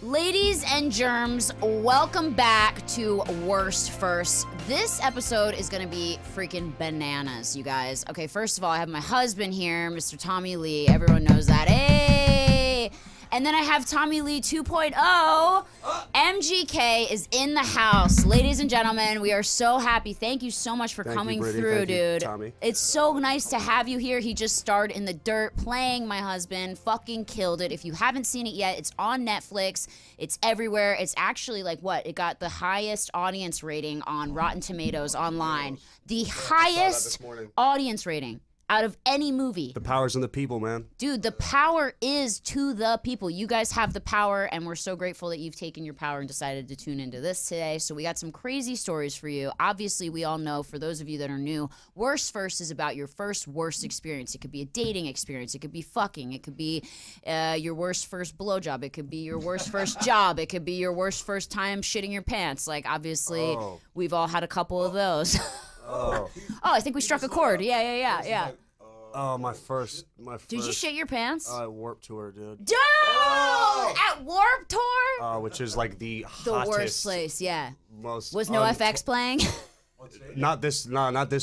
Ladies and germs, welcome back to Worst First. This episode is gonna be freaking bananas, you guys. Okay, first of all, I have my husband here, Mr. Tommy Lee. Everyone knows that. Hey! And then I have Tommy Lee 2.0. MGK is in the house. Ladies and gentlemen, we are so happy. Thank you so much for coming through, dude. Tommy. It's so nice to have you here. He just starred in The Dirt, playing my husband. Fucking killed it. If you haven't seen it yet, it's on Netflix. It's everywhere. It's actually like what? It got the highest audience rating on Rotten Tomatoes online. The highest audience rating out of any movie. The power's in the people, man. Dude, the power is to the people. You guys have the power, and we're so grateful that you've taken your power and decided to tune into this today. So we got some crazy stories for you. Obviously, we all know, for those of you that are new, Worst First is about your first worst experience. It could be a dating experience. It could be fucking. It could be your worst first blowjob. It could be your worst first job. It could be your worst first time shitting your pants. Like, obviously, we've all had a couple of those. Oh, I think we struck a chord. Yeah. Oh, my first. Did you shit your pants? Warp Tour, dude. Dude! At Warp Tour? Which is like the hottest. The worst place, yeah. Most. Was no FX playing? Not this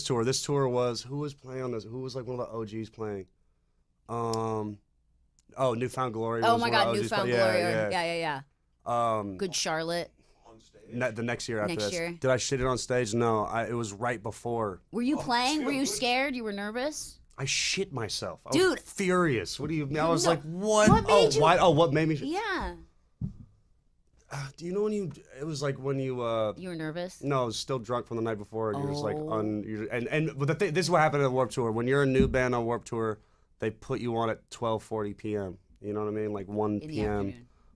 tour. This tour was, who was playing on this? Who was like one of the OGs playing? Newfound Glory. Oh my God, Newfound Glory. Yeah. Good Charlotte. The next year after Next this. year. Did I shit it on stage? No, it was right before. Were you playing? Were you scared? You were nervous? I shit myself. I Dude. was furious. What do you mean? I was like, what? What made you? Why? Oh, what made me? Yeah. Do you know when it was like when you You were nervous? No, I was still drunk from the night before. And you're just like but this is what happened at Warp Tour. When you're a new band on Warp Tour, they put you on at 12:40 p.m. You know what I mean? Like 1 p.m.,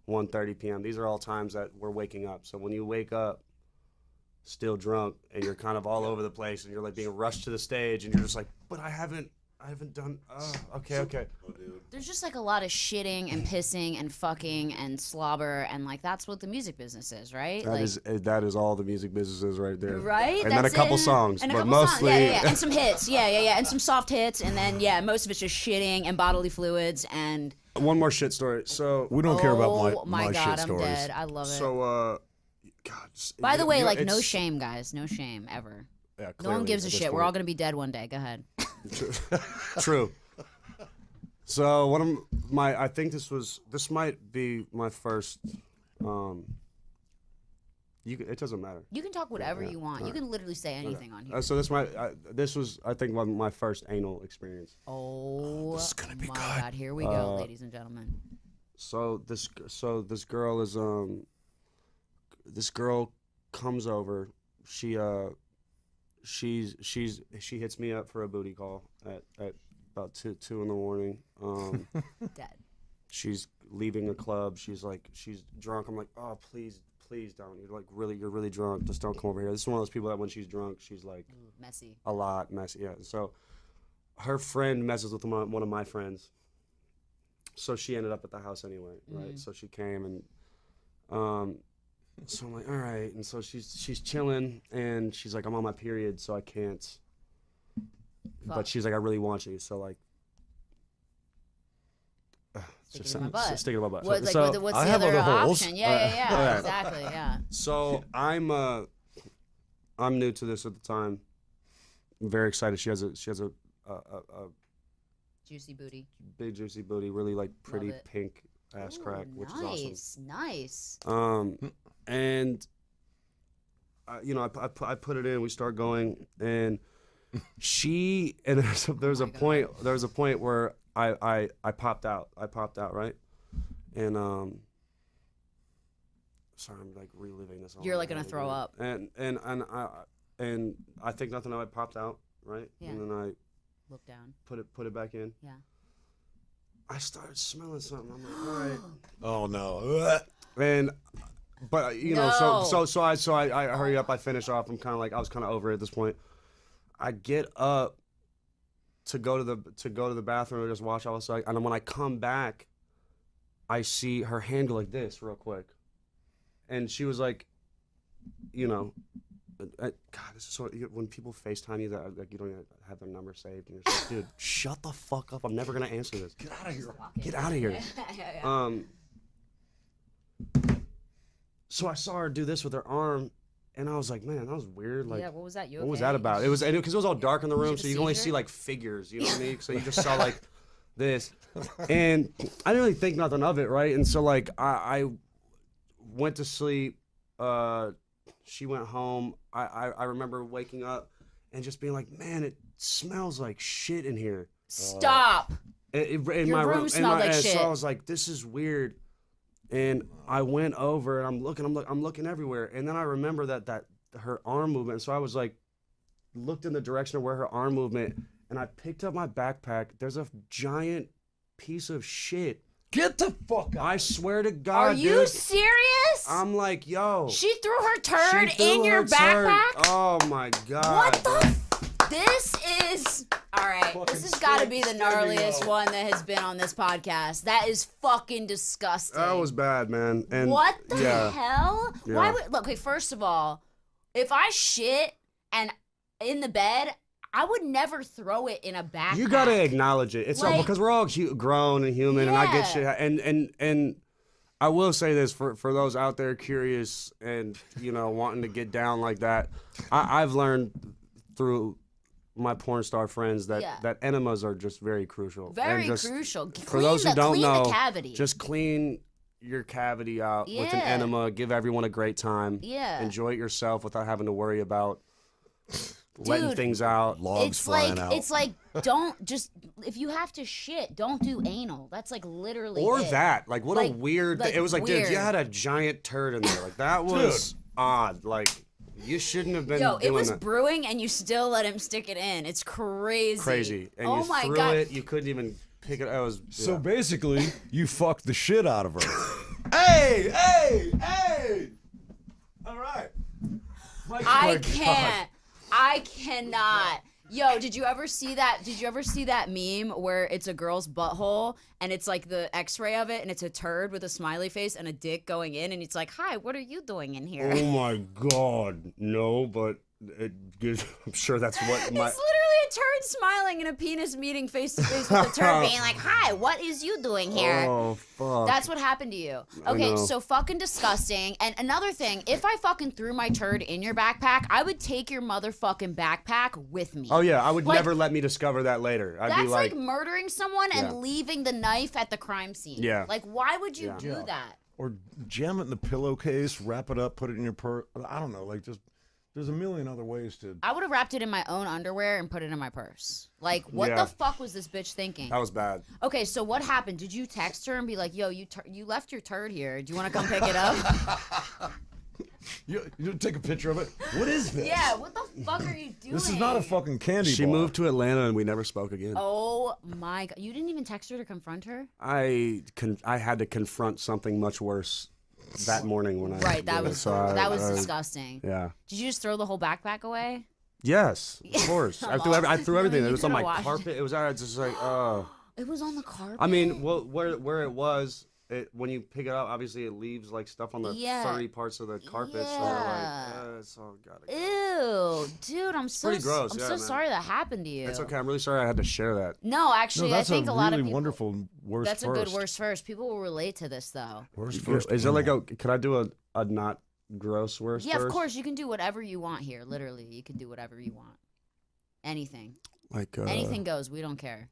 1:30 p.m. These are all times that we're waking up. So when you wake up still drunk and you're kind of all over the place and you're like being rushed to the stage and you're just like, but I haven't done. Okay. There's just like a lot of shitting and pissing and fucking and slobber, and like that's what the music business is, right? That is all the music business is right there. Right? And then a couple songs, but mostly. Yeah. And some hits. Yeah. And some soft hits, and then most of it's just shitting and bodily fluids and. One more shit story. So we don't care about my God, shit stories. I'm dead. I love it. So God. By the way, like no shame, guys. No shame ever. Yeah, no one gives a shit. We're all gonna be dead one day. Go ahead. True. So one of I think this might be my first. It doesn't matter. You can talk whatever you want. You can literally say anything on here. So this was I think my first anal experience. Oh, this is gonna be my good. God! Here we go, ladies and gentlemen. So this girl is this girl comes over. She hits me up for a booty call at about 2 in the morning. Dead. She's leaving a club. She's drunk. I'm like, oh, please don't. You're really drunk. Just don't come over here. This is one of those people that when she's drunk, she's like messy. A lot messy. Yeah. So her friend messes with one of my friends. So she ended up at the house anyway, right? So she came and so I'm like, all right. And so she's chilling and she's like, I'm on my period, so I can't. Fuck. But she's like, I really want you. So like, Sticking in my butt. Sticking in my butt. What's so the other option? Yeah, exactly, yeah. So I'm new to this at the time. I'm very excited. She has a juicy booty. Big juicy booty, really like pretty pink ass crack, which is awesome. Nice. And I put it in. We start going, and there was a point where I popped out. Right? And sorry, I'm like reliving this. You're like gonna throw up. And I think nothing of it popped out, right? Yeah. And then I look down. Put it back in. Yeah. I started smelling something. I'm like, all right. Oh no. And but No. so I hurry up. I finish off. I'm kind of like I was kind of over it at this point. I get up to go to the bathroom and just wash off. And then when I come back, I see her hand go like this real quick, and she was like, God, this is so. When people FaceTime you that like you don't even have their number saved, and you're just like, dude, shut the fuck up. I'm never gonna answer this. Get out of here. Get out of here. Yeah. So I saw her do this with her arm, and I was like, man, that was weird. Like, yeah, what was that? You what was okay? that about? It was because it was all dark in the room, have a so you can only seizure? see like figures. You know what I mean? So you just saw like this, and I didn't really think nothing of it, right? And so like I went to sleep. She went home. I remember waking up and just being like, man, it smells like shit in here. Stop. In Your my room smelled like shit. So I was like, this is weird. And I went over and I'm looking everywhere. And then I remember that her arm movement. So I was like, looked in the direction of where her arm movement, and I picked up my backpack. There's a giant piece of shit. Get the fuck out. I swear to God, Are you dude. serious? I'm like, yo. She threw her turd She threw in your her turd. backpack? Oh my God. What the? This is all right. This has got to be the gnarliest one that has been on this podcast. That is fucking disgusting. That was bad, man. And what the yeah. hell? Yeah. Why would look? Okay, first of all, if I shit and in the bed, I would never throw it in a backpack. You gotta acknowledge it. It's all Like- because we're all grown and human, and I get Yeah. shit. And I will say this for those out there curious and wanting to get down like that. I've learned through my porn star friends that enemas are just very crucial. Very And just, crucial. For those who don't clean know, the cavity. just clean your cavity out with an Yeah. enema. Give everyone a great time. Yeah. Enjoy it yourself without having to worry about letting Dude, things out. Logs it's flying like out. it's like don't just if you have to shit, don't do anal. That's like literally Or it. that. Like, what a Like- weird... like it was like, dude, weird. you had a giant turd in there. Like, that was odd. Like, you shouldn't have been Yo, it doing was that. brewing and you still let him stick it in. It's crazy. Crazy. And oh you my threw God. it. You couldn't even pick it. It was... So yeah. basically, you fucked the shit out of her. Hey! All right. I can't. I cannot. Yo, did you ever see that? Did you ever see that meme where it's a girl's butthole and it's like the X-ray of it and it's a turd with a smiley face and a dick going in and it's like, "Hi, what are you doing in here?" Oh, my God. No, but I'm sure that's what It's my... literally a turd smiling and a penis meeting face to face with a turd being like, "Hi, what is you doing here?" Oh, fuck. That's what happened to you. I Okay, know. so fucking disgusting. And another thing, if I fucking threw my turd in your backpack, I would take your motherfucking backpack with me. Oh, yeah. I would Like- never let me discover that later. I'd That's be like... murdering someone Yeah. and leaving the knife at the crime scene. Yeah. Like, why would you Yeah. do Yeah. that? Or jam it in the pillowcase, wrap it up, put it in your purse. I don't know. Like, just there's a million other ways to. I would have wrapped it in my own underwear and put it in my purse. Like, what Yeah. the fuck was this bitch thinking? That was bad. Okay, so what happened? Did you text her and be like, "Yo, you left your turd here. Do you want to come pick it up?" You take a picture of it. What is this? Yeah, what the fuck are you doing? This is not a fucking candy She bar. moved to Atlanta, and we never spoke again. Oh my God. You didn't even text her to confront her? I had to confront something much worse that morning when I Right, that did it. was So I- disgusting. Yeah. Did you just throw the whole backpack away? Yes, of course. I threw everything. You It was on could've my washed carpet. It was just like, oh. It was on the carpet. I mean, well, where it was, when you pick it up, obviously it leaves like stuff on the Yeah. furry parts of the carpet. So Yeah. like, it's all gotta go. Ew, dude, I'm so pretty gross, I'm yeah, so man. sorry that happened to you. It's okay. I'm really sorry I had to share that. No, actually, No, that's I think a a lot really of people. wonderful worst That's first. a good worst first. People will relate to this though. Worst first. Is there like could I do a not gross worst Yeah, first? of course, you can do whatever you want here. Literally, you can do whatever you want. Anything, Like anything goes. We don't care.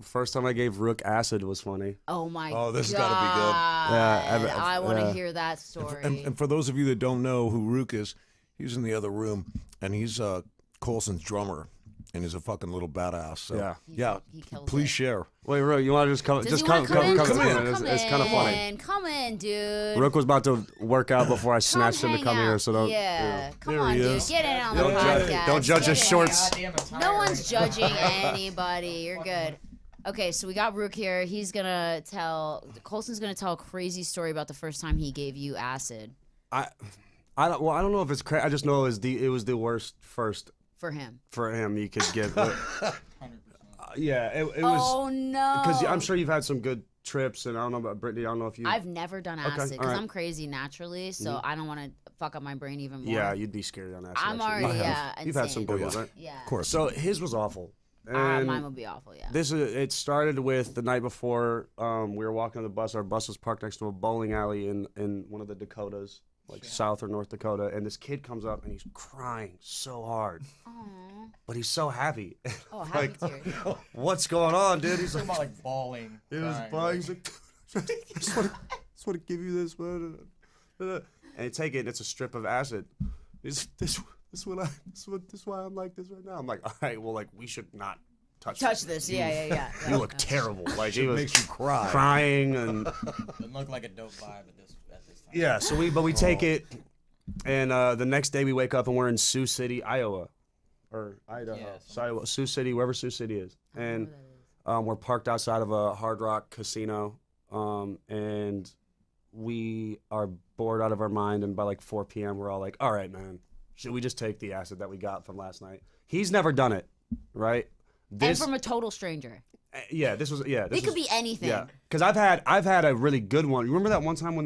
First time I gave Rook acid was funny. Oh my god. Oh, this has gotta be good. Yeah, I want to yeah. hear that story. And for those of you that don't know who Rook is, he's in the other room, and he's Colson's drummer, and he's a fucking little badass. So Yeah. He kills please it. share. Wait, Rook, you want to just come? Does Just he come, wanna come in? come Come in. on, It's kind of funny. Come in, dude. Rook was about to work out before I snatched him to hang come out. here, so don't. Yeah, come There on, he dude. is. Get in on the Don't judge- podcast. don't judge Get his in shorts. here. No one's judging anybody. You're good. Okay, so we got Rook here. He's gonna tell. Colson's gonna tell a crazy story about the first time he gave you acid I don't know if it's crazy. I just know it was the worst first for him. for him you could give. Yeah, it was. Oh no! Because I'm sure you've had some good trips, and I don't know about Brittany. I don't know if you. I've never done acid because alright. I'm crazy naturally, so I don't want to fuck up my brain even more. Yeah, you'd be scared on acid. I'm actually. already I have. insane. You've had some good Oh, ones, yeah. right? Yeah. Of course. So his was awful. And Mine would be awful, yeah. it started with the night before we were walking on the bus. Our bus was parked next to a bowling alley in one of the Dakotas, like South or North Dakota. And this kid comes up and he's crying so hard. Aww. But he's so happy. Oh, happy tears. What's going on, dude? He's Talking about like bawling. he was bawling. He's like, I just want to give you this, man. And you take it, and it's a strip of acid. This is why I'm like this right now. I'm like, all right, well, like we should not touch this. Yeah. You look terrible. Like he was makes you cry. crying and It looked like a dope vibe at this time. yeah. So we take it, and the next day we wake up and we're in Sioux City, Iowa, or Idaho, Sioux City, wherever Sioux City is, and we're parked outside of a Hard Rock casino, and we are bored out of our mind, and by like 4 p.m. we're all like, all right, man, should we just take the acid that we got from last night? He's never done it, right? And from a total stranger. Yeah, this It could be anything. Yeah, because I've had a really good one. You remember that one time when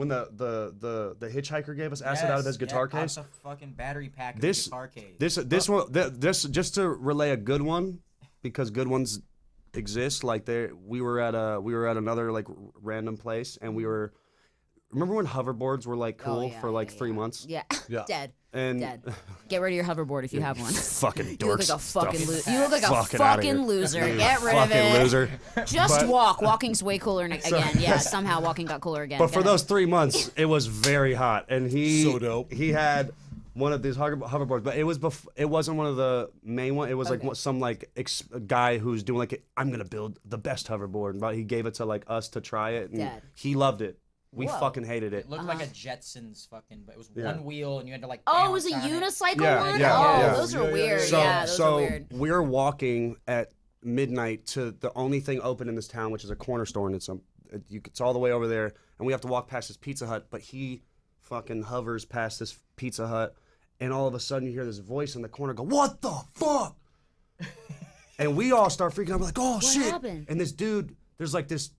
the hitchhiker gave us acid out of his guitar case? A fucking battery pack of This guitar case. this one this just to relay a good one, because good ones exist. Like we were at another like random place, and we were. Remember when hoverboards were like cool for like 3 months? Yeah. Dead. And Dead. Get rid of your hoverboard if you have one. Fucking dorks. You look like a fucking loser. You look like a Fucking outta here. fucking loser. Get rid of it. Fucking loser. Just walk. Walking's way cooler again. Yeah, somehow walking got cooler again. But for those 3 months, it was very hot, and So dope. he had one of these hoverboards, but it wasn't one of the main one. It was like some like guy who's doing like I'm gonna build the best hoverboard, but he gave it to like us to try it, and he loved it. We fucking hated it. It looked like a Jetsons fucking, but it was one wheel, and you had to like. Oh, it was a balance on it. unicycle one. Those are weird. So, Those are weird. we're walking at midnight to the only thing open in this town, which is a corner store, and it's all the way over there, and we have to walk past this Pizza Hut. But he fucking hovers past this Pizza Hut, and all of a sudden you hear this voice in the corner go, "What the fuck?" And we all start freaking out. We're like, "Oh shit!" What happened? And this dude, there's like this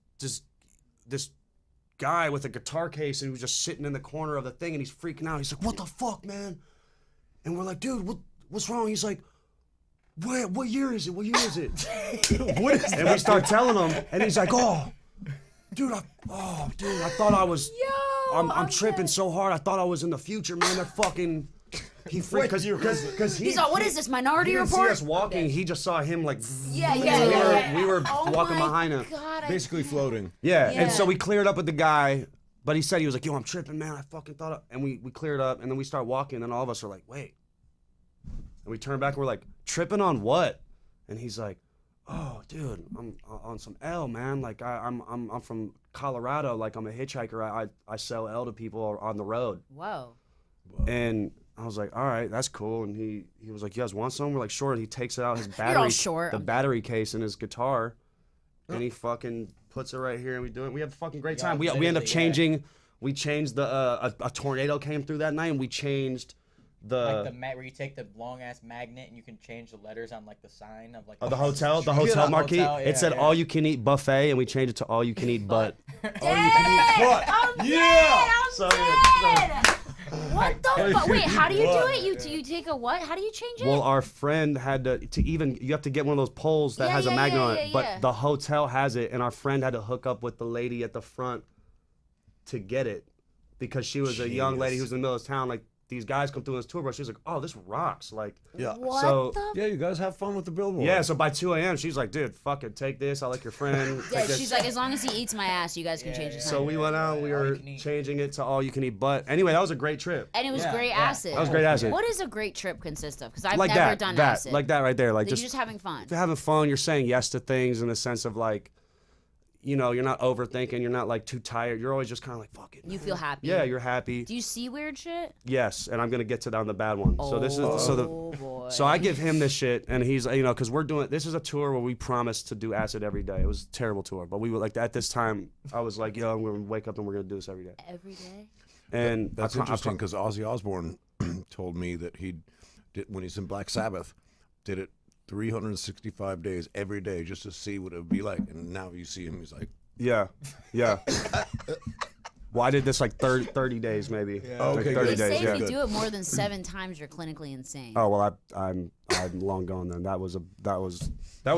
guy with a guitar case, and he was just sitting in the corner of the thing, and he's freaking out. He's like, "What the fuck, man?" And we're like, "Dude, what's wrong?" He's like, What year is it? What year is it?" What is And we start telling him, and he's like, "Oh, dude, I thought I was, I'm tripping so hard. I thought I was in the future, man. They're fucking." He freaked because He's like, "What is this, Minority he didn't Report?" see us walking. He just saw him like. Yeah. We were Oh walking my behind him. God, Basically floating. Yeah, and so we cleared up with the guy, but he said he was like, "Yo, I'm tripping, man. I fucking thought," and we cleared up, and then we start walking, and all of us are like, "Wait," and we turn back, and we're like, "Tripping on what?" And he's like, "Oh, dude, I'm on some L, man. Like I'm from Colorado. Like I'm a hitchhiker. I sell L to people on the road." Whoa. And I was like, "All right, that's cool." And he was like, "You guys want some?" We're like, "Sure." And he takes out his battery, all short. the battery case in his guitar, and he fucking puts it right here, and we do it. We have a fucking great time. We end up changing. We changed the a tornado came through that night, and we changed the like where you take the long ass magnet and you can change the letters on like the sign of like the hotel marquee. It said all you can eat buffet, and we changed it to all you can eat butt. All you can eat butt. Yeah. What the fuck? Wait, how do you do it? You take a what? How do you change it? Well, our friend had to even, you have to get one of those poles that has a magnet on it, but the hotel has it, and our friend had to hook up with the lady at the front to get it, because she was a young lady who was in the middle of town. Like, these guys come through this tour bus. She was like, "Oh, this rocks!" Like, You guys have fun with the billboard. Yeah, so by 2 a.m. she's like, "Dude, fuck it, take this. I like your friend." She's like, "As long as he eats my ass, you guys can change the sign." So we went out. We were changing it to all you can eat butt. Anyway, that was a great trip. And it was great acid. That was great acid. What does a great trip consist of? Because I've like never done acid. Like that right there. Like you're just having fun. You're having fun. You're saying yes to things in the sense of like, you know, you're not overthinking. You're not like too tired. You're always just kind of like, fuck it. You feel happy. Yeah, you're happy. Do you see weird shit? Yes, and I'm gonna get to that on the bad one. So this is boy. So I give him this shit, and he's, you know, because this is a tour where we promised to do acid every day. It was a terrible tour, but we were like, at this time, I was like, yo, I'm gonna wake up and we're gonna do this every day. Every day. And that's interesting, because Ozzy Osbourne told me that he did, when he's in Black Sabbath, did it 365 days every day just to see what it would be like, and now you see him, he's like, yeah. Well, I did this like 30 days maybe. Yeah. Okay, like 30 they say days. if you do it more than 7 times, you're clinically insane. Oh well, I'm I'm long gone then. That was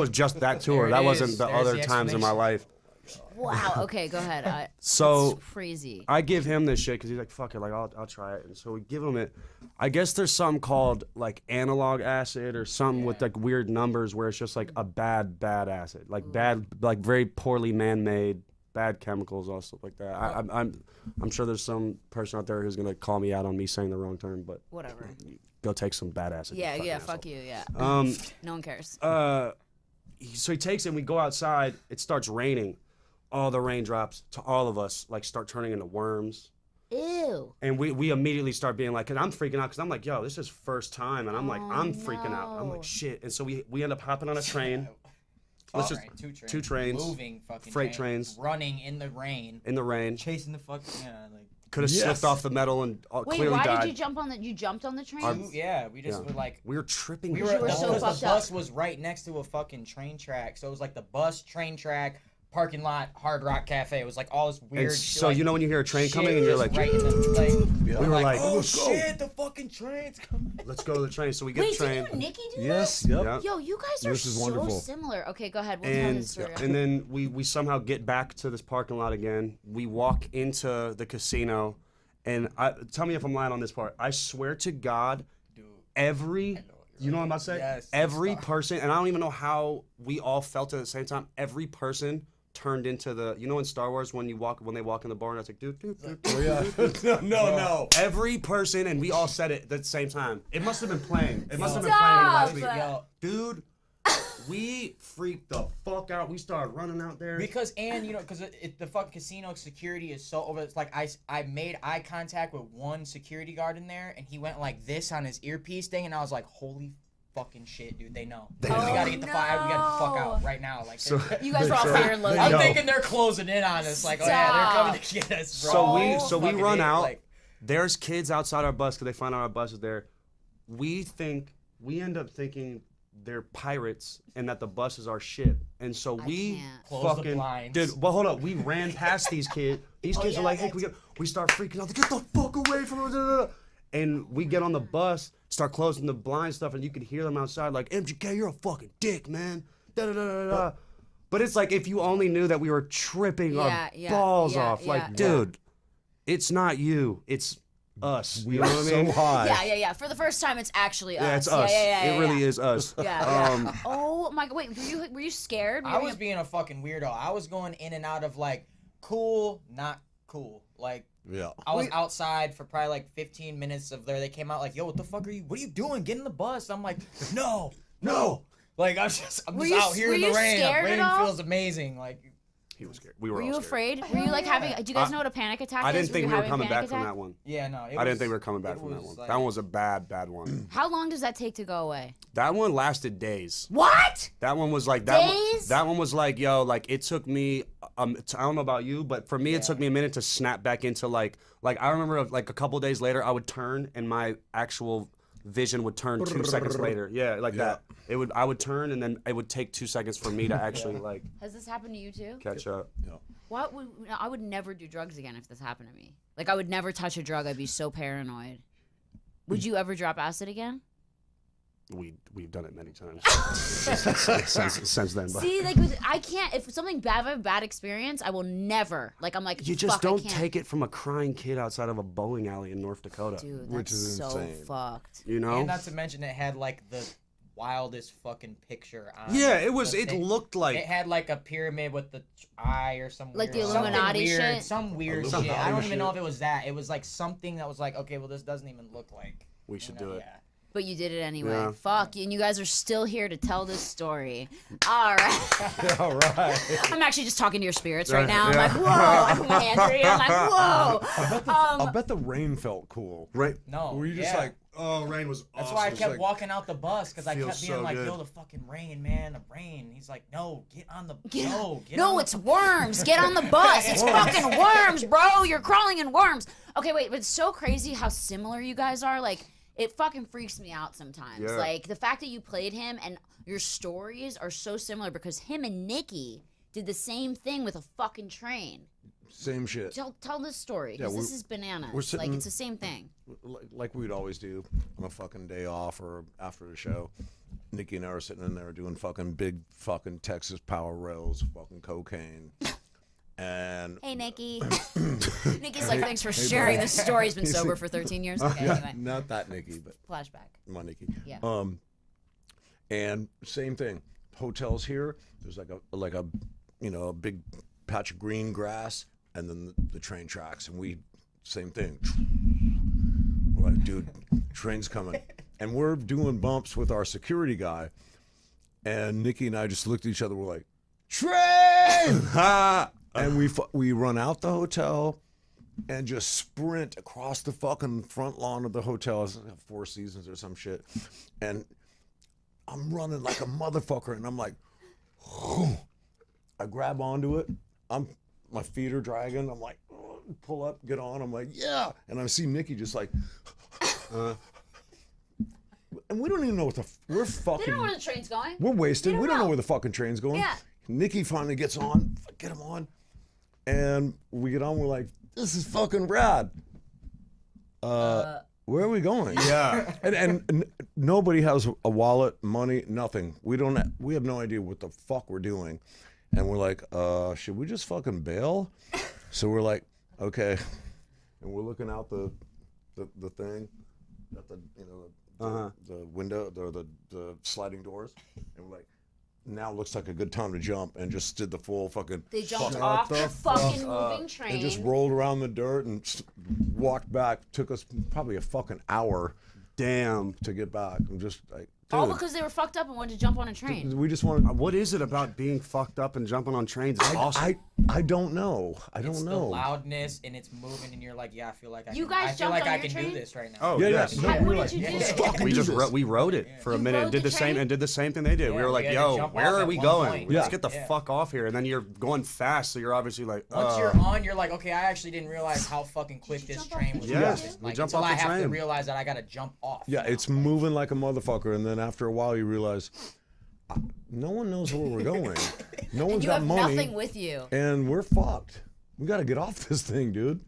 just that tour. There That it wasn't is. the There's other the times in my explanation. life. Wow. Okay, go ahead. So it's crazy. I give him this shit because he's like, fuck it, like I'll try it. And so we give him it. I guess there's something called like analog acid or something with like weird numbers where it's just like a bad acid, like bad, like very poorly man-made, bad chemicals, all stuff like that. I'm sure there's some person out there who's gonna call me out on me saying the wrong term, but Whatever. go take some bad acid. Yeah, you yeah. fucking Fuck you. Yeah. asshole. No one cares. So he takes it and we go outside. It starts raining. All the raindrops to all of us like start turning into worms. Ew. And we immediately start being like, and I'm freaking out because I'm like, yo, this is first time. And I'm like, I'm freaking out. I'm no. like, shit. And so we end up hopping on a train. Let's just- two trains. Moving fucking freight trains. running in the rain, In the rain. chasing the fucking like. Could have slipped off the metal and Wait, clearly why died. did you jump on the? You jumped on the train? Yeah, we just were like. We were tripping. We the were, shit were out. so because fucked the up. bus was right next to a fucking train track, so it was like the bus, train track, parking lot, Hard Rock Cafe. It was like all this weird. And so like, you know when you hear a train shit coming and you're just like, right in the, Yeah. we were like, oh let's go. shit, the fucking train's coming. Let's go to the train. So we get Wait, the train. did you and Nikki do Yes. that? Yep. Yeah. Yo, you guys are This is so wonderful. similar. Okay, go ahead. We'll tell And this story. and then we somehow get back to this parking lot again. We walk into the casino, and tell me if I'm lying on this part. I swear to God, you know what I'm about to say? Yes, every it's person, and I don't even know how we all felt at the same time. Every person turned into in Star Wars when they walk in the bar and it's like, dude. Oh, yeah. no. Every person, and we all said it at the same time. It must have been playing. It must have been playing last week. Stop. Yo, Dude, we freaked the fuck out. We started running out there. because the fucking casino security is so over. It's like I made eye contact with one security guard in there, and he went like this on his earpiece thing, and I was like, holy fucking shit, dude, they know. We gotta get the fuck. We gotta get the fuck out right now. Like, You guys were all fear and loathing. I'm Yo. thinking they're closing in on us. Like, oh yeah, they're coming to get us, bro. So we Fucking run hate, out. like- There's kids outside our bus because they find out our bus is there. We end up thinking they're pirates and that the bus is our ship. And so we can't. Close the fucking blinds. dude. Well, hold up. We ran past these kids. These kids are like, hey, we start freaking out. Get the fuck away from us. And we get on the bus, start closing the blind stuff, and you can hear them outside like, MGK, you're a fucking dick, man. But it's like if you only knew that we were tripping our balls off. Like, dude, it's not you. It's us. We You know are what I mean? so high. Yeah. For the first time, it's actually us. Yeah, it's us. Yeah, It really is us. Yeah. Oh my God! Wait, were you scared? I was being a fucking weirdo. I was going in and out of like cool, not cool. Like Yeah. I was outside for probably like 15 minutes of there. They came out like, yo, what the fuck are you? What are you doing? Get in the bus. I'm like, no. Like I'm just out here in the rain. The scared rain at all? feels amazing. Like He was scared. We were Were all you scared. afraid? Were you like having? Do you guys know what a panic attack I is? didn't think we were having a coming panic back from attack? that one. yeah, no. I didn't think we were coming back from that one. That one was a bad one. How long does that take to go away? That one lasted days. What? That one was like that. Days? That one was like, yo, like it took me. I don't know about you, but for me, it took me a minute to snap back into like I remember like a couple days later, I would turn and my actual vision would turn 2 seconds later. Yeah, like that. I would turn and then it would take 2 seconds for me to actually like Has this happened to you too? catch up. I would never do drugs again if this happened to me. Like I would never touch a drug. I'd be so paranoid. Would you ever drop acid again? We've done it many times since then. But See, like I can't. If something bad, if I have a bad experience, I will never. Like I'm like you just fuck, I don't can't. take it from a crying kid outside of a bowling alley in North Dakota. Dude, that's Which is so insane. fucked. You know? and not to mention it had like the wildest fucking picture on Yeah, it was. the It thing. looked like. It had like a pyramid with the eye or some Like weird, the something Illuminati weird, shit? some weird shit. Illuminati I don't even shit. know if it was that. It was like something that was like, okay, well this doesn't even look like. We should do it. Yeah. But you did it anyway. Yeah. Fuck, and you guys are still here to tell this story. All right. All right. I'm actually just talking to your spirits right Yeah, now. I'm yeah. like, whoa. I put my hands right here. I'm like, whoa. I bet the rain felt cool. Right. No. Were you just yeah. like, Oh, rain was awesome. That's why I kept like- walking out the bus because I Feels kept being so like, good. yo, the fucking rain, man, the rain. He's like, no, get on the No, on it's worms. Get on the bus. It's fucking worms, bro. You're crawling in worms. Okay, wait, but it's so crazy how similar you guys are. Like, it fucking freaks me out sometimes. Yeah. Like, the fact that you played him and your stories are so similar because him and Nikki did the same thing with a fucking train. same shit. Tell this story, Yeah, because this is bananas. we're sitting- like, it's the same thing. Like we'd always do on a fucking day off or after the show. Nikki and I are sitting in there doing fucking big fucking Texas power rails, fucking cocaine. And Hey, Nikki. Nikki's like, thanks for sharing this story. He's been sober for 13 years. Okay, anyway. not that Nikki, but Flashback. my Nikki. Yeah. And same thing. Hotels here. There's like a a big patch of green grass, and then the train tracks, and we same thing. We're like, dude, train's coming, and we're doing bumps with our security guy, and Nikki and I just looked at each other. We're like, train! And we run out the hotel and just sprint across the fucking front lawn of the hotel. It's like Four Seasons or some shit, and I'm running like a motherfucker, and I'm like, I grab onto it. My feet are dragging. I'm like, pull up, get on. I'm like, yeah. And I see Nikki just like, and we don't even know what we're fucking. They don't know where the train's going. We're wasted. We don't know know where the fucking train's going. Yeah. Nikki finally gets on. Get him on. And we get on. We're like, this is fucking rad. Where are we going? Yeah. And nobody has a wallet, money, nothing. We have no idea what the fuck we're doing. And we're like, should we just fucking bail? So we're like, okay. And we're looking out the thing at the window, the sliding doors. And we're like, now looks like a good time to jump, and just did the full fucking. They jumped off the fucking moving train. And just rolled around the dirt and walked back. Took us probably a fucking hour. Damn. To get back. And just like. All dude, because they were fucked up and wanted to jump on a train. we just wanted. What is it about being fucked up and jumping on trains? It's awesome. I don't know. I don't It's know. the loudness and it's moving, and you're like, yeah, I feel like I You can, guys I feel jumped like on I your can train? do this right now. Oh Yeah, yes. yeah. No, What we were did like, you yeah, do? let's fucking We do just this. we rode it for a You minute rode and did the the same train? and did the same thing they did. we Yeah, were we like, had to yo, jump where off are at we one going? point. Let's Yeah. get the Yeah. fuck off here. And then you're going fast, so you're obviously like, Once you're on, you're like, okay, I actually didn't realize how fucking quick this jump off train the was train? moving. Yes, we Like, jump until off I the have to train. realize that I gotta jump off. Yeah, it's moving like a motherfucker, and then after a while you realize no one knows where we're going. No one's You got have money, nothing with you. and we're fucked. We got to get off this thing, dude.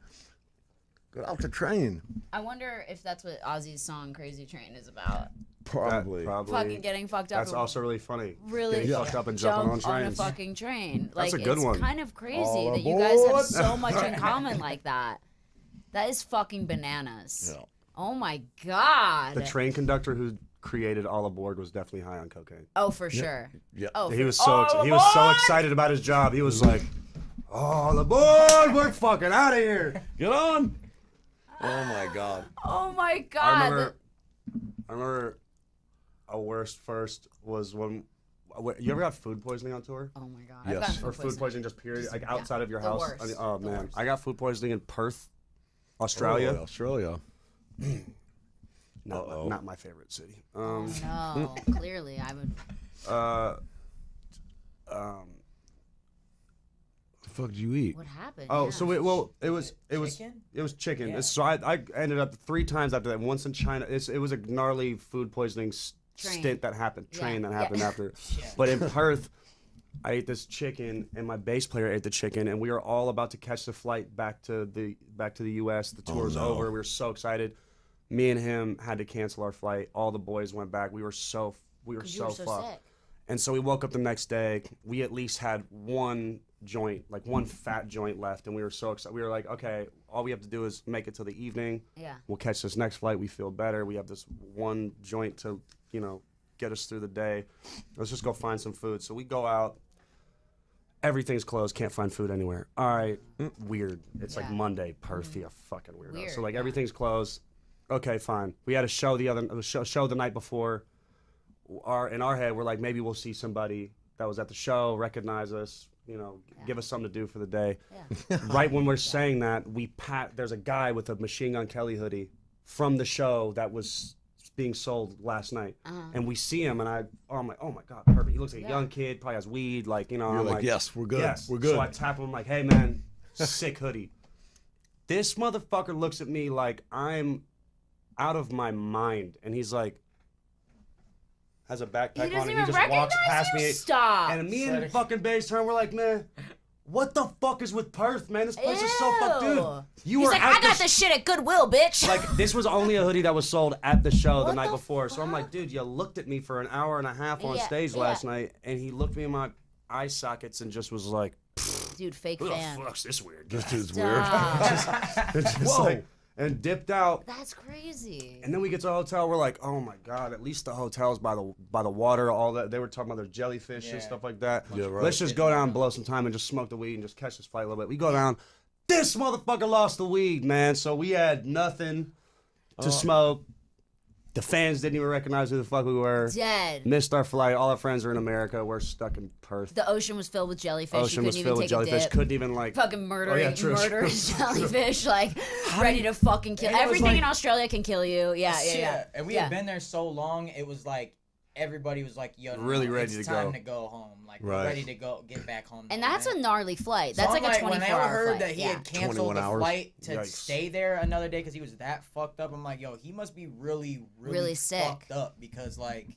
Get off the train. I wonder if that's what Ozzy's song "Crazy Train" is about. Probably. Fucking getting fucked up. That's and also really funny. really Getting fucked up and jumping on jump on a trains. fucking train. Like, That's a good it's one. kind of crazy All that you guys have aboard. so much in common like that. That is fucking bananas. Yeah. Oh my god. The train conductor who created All Aboard was definitely high on cocaine. Oh, for sure. Yeah. Oh, He for- was so he was so excited about his job. He was like, "All aboard! We're fucking out of here! Get on!" Oh my God. Oh my god. I remember a worst first was when you ever got food poisoning on tour? Oh my god. Yes. I've gotten Or food poisoning just period, like outside of your the house. worst. I mean, oh The man, worst. I got food poisoning in Perth, Australia. Oh, Australia. Not my favorite city. Oh no. Clearly, I would. The fuck did you eat? What happened? Oh, Yeah. so it was chicken. Yeah. So I ended up 3 times after that. Once in China. It was a gnarly food poisoning stint that happened. Train that happened after. Yeah. But in Perth, I ate this chicken, and my bass player ate the chicken, and we were all about to catch the flight back to the U.S. The tour's no. over. We were so excited. Me and him had to cancel our flight. All the boys went back. We were so 'Cause you were so fucked. sick. And so we woke up the next day. We at least had one joint, like one fat joint left, and we were so excited. We were like, okay, all we have to do is make it till the evening. Yeah. We'll catch this next flight. We feel better. We have this one joint to, get us through the day. Let's just go find some food. So we go out. Everything's closed. Can't find food anywhere. All right. Weird. It's like Yeah. Monday. Perth. Yeah, fucking weirdo. Weird, So like yeah. everything's closed. Okay, fine. We had a show show the night before. In our head, we're like, maybe we'll see somebody that was at the show, recognize us, give us something to do for the day. Yeah. Right when we're saying that, there's a guy with a Machine Gun Kelly hoodie from the show that was being sold last night, and we see him, and I'm like, oh my god, perfect. He looks like a young kid, probably has weed, like You're I'm like, yes, we're good. yes, We're good. So I tap him, I'm like, hey man, sick hoodie. This motherfucker looks at me like I'm out of my mind, and he's like, has a backpack He on, doesn't and he even just walks recognize past you? me. Stop. And me and fucking bass turn, we're like, man, what the fuck is with Perth, man? This place is so fucked, dude. You He's were like, at I got this shit at Goodwill, bitch. Like, this was only a hoodie that was sold at the show the What night the before. So I'm like, fuck? dude, you looked at me for an hour and a half on Yeah, stage yeah. last night, and he looked me in my eye sockets and just was like, Dude, fake who the fan. fuck's this weird guy? This dude's weird. Stop. It's just Whoa. like, and dipped out. That's crazy. And then we get to the hotel. We're like, oh my god! At least the hotel's by the water. All that they were talking about their jellyfish and Yeah. stuff like that. Yeah, right. Let's just go down and blow some time and just smoke the weed and just catch this flight a little bit. We go down. This motherfucker lost the weed, man. So we had nothing to smoke. The fans didn't even recognize who the fuck we were. Dead. Missed our flight. All our friends are in America. We're stuck in Perth. The ocean was filled with jellyfish. You Ocean couldn't was even filled with take jellyfish. a dip. Couldn't even like. Fucking murdering, yeah, true. murderous jellyfish, like ready to fucking kill. And it was Everything like- in Australia can kill you. Yeah. And we Yeah. had been there so long, it was like everybody was like, "Yo, Really no, ready it's to time go. to go home. Like, Right. we're ready to go get back home." And now, that's man." a gnarly flight. So That's I'm like a 24-hour when I heard flight. that he yeah. had canceled 21 the hours. flight to Yikes. stay there another day because he was that fucked up, I'm like, yo, he must be really Really sick. fucked up because like